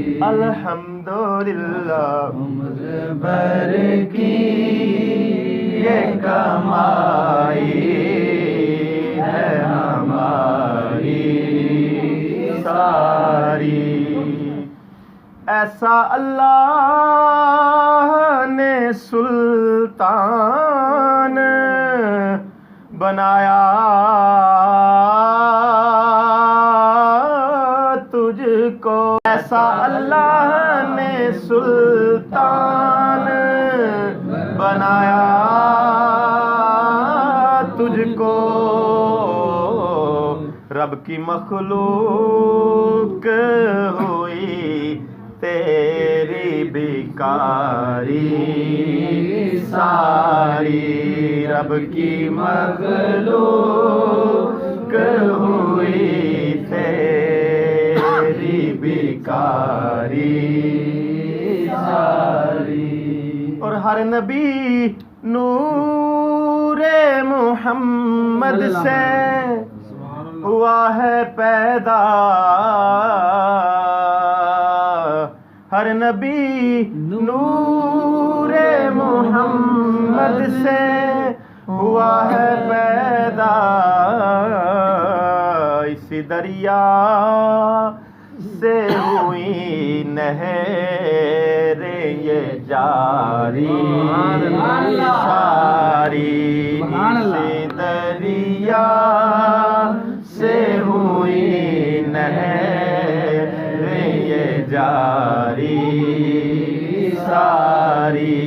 الحمدللہ عمر بھر کی یہ کمائی ہے ہماری ساری. ایسا اللہ نے سلطان بنایا تجھ کو. ایسا اللہ نے سلطان بنایا تجھ کو. رب کی مخلوق ہوئی تیری بیکاری ساری. رب کی مخلوق ہوئی تیری بیکاری ساری. اور ہر نبی نور محمد سے ہوا ہے پیدا. ہر نبی نور محمد سے ہوا ہے پیدا. اسی دریا سے ہوئی نہریں یہ جاری ساری. اسی دریا سے ہوئی نہریں یہ جاری ساری.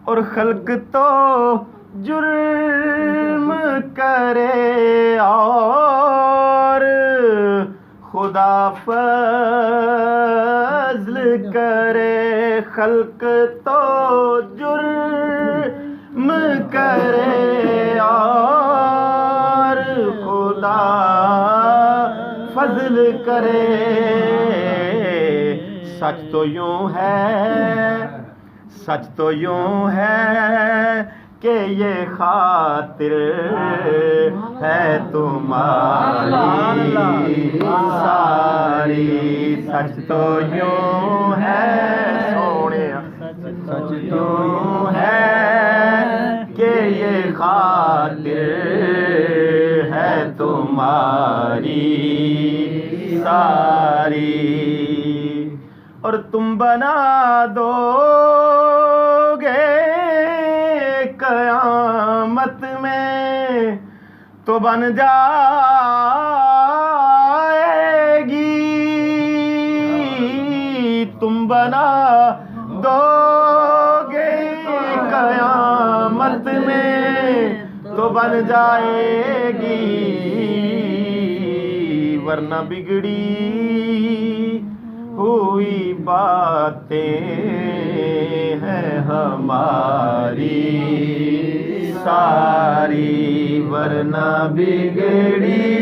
اور خلق تو جرم کرے اور خدا فضل کرے. خلق تو جرم کرے اور خدا فضل کرے. سچ تو یوں ہے سچ تو یوں ہے کہ یہ خاطر ہے تمہاری ساری. سچ تو یوں ہے سونے سچ تو یوں ہے کہ یہ خاطر ہے تمہاری ساری. اور تم بنا دو گے قیامت میں تو بن جائے گی. تم بنا دو گے قیامت میں تو بن جائے گی. ورنہ بگڑی ہوئی باتیں ہیں ہماری ساری. ورنہ بگڑی